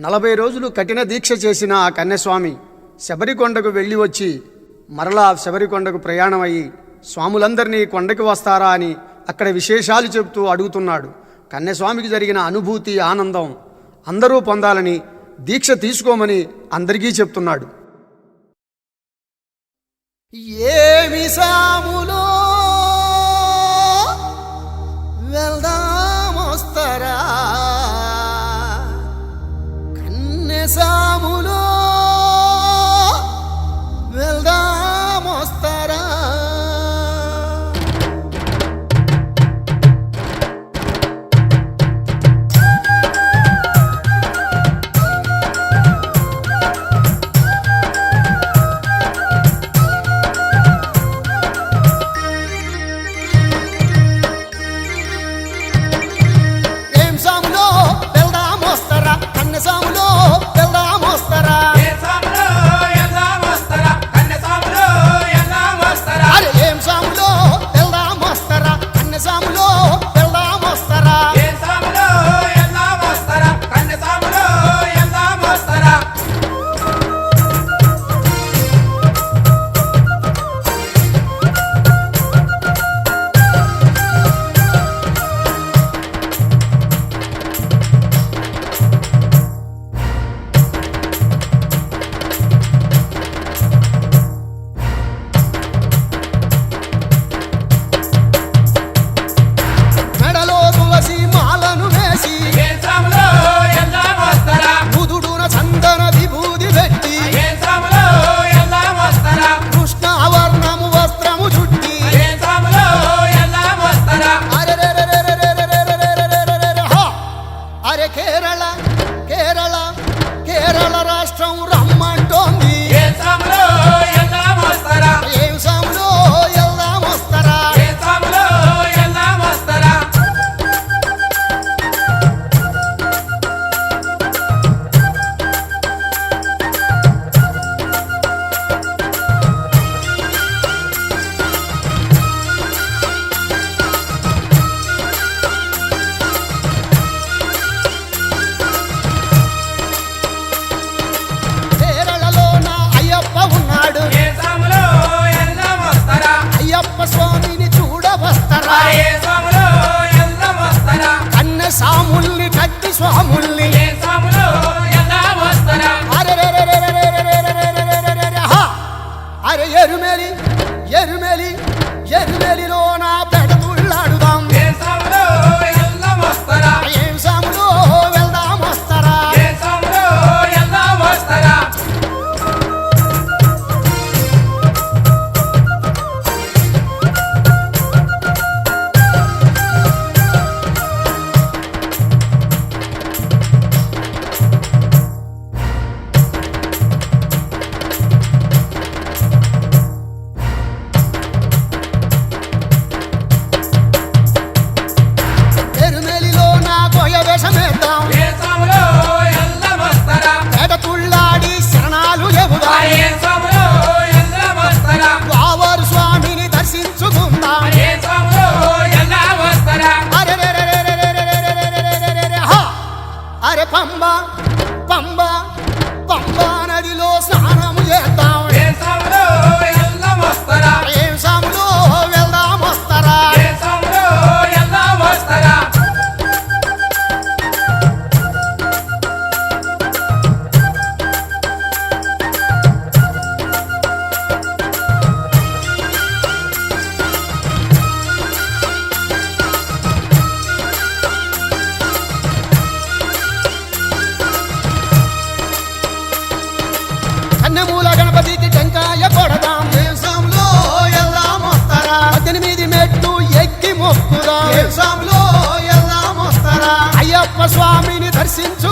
40 రోజులు కఠిన దీక్ష చేసిన ఆ కన్యస్వామి శబరికొండకు వెళ్ళి వచ్చి మరలా శబరికొండకు ప్రయాణం అయ్యి స్వాములందరినీ కొండకి వస్తారా అని అక్కడ విశేషాలు చెబుతూ అడుగుతున్నాడు. కన్యస్వామికి జరిగిన అనుభూతి ఆనందం అందరూ పొందాలని దీక్ష తీసుకోమని అందరికీ చెప్తున్నాడు. ఏమి సాములో వెళ్దామొస్తరా కన్నె సాములో వెళ్దామొస్తరా కేరళ రాష్ట్రం రమ్మంటోంది. ఏం సాములో వెళ్దామొస్తరా స్వామిని చూడవస్తరా కన్నెసాముల్ని కట్టి స్వాముల్ని అరే ఎరుమెలిలో నా పెడతుళ్ళాడుదాం. ఏం సాములో వెళ్దామొస్తరా పెడతుళ్ళాడి శరణాలు చెబుదాం. వావరు స్వామిని దర్శించుకుందాం. అరే పంబా నదిలో స్నానము చేద్దాం. ఏం సాములో వెళ్దామొస్తరా కన్నెమూల గణపతికి టెంకాయ కొడదాం. ఏం సాములో వెళ్దామొస్తరా 18 మెట్లు ఎక్కి మొక్కుదాం. ఏం సాములో వెళ్దామొస్తరా అయ్యప్ప స్వామిని దర్శించు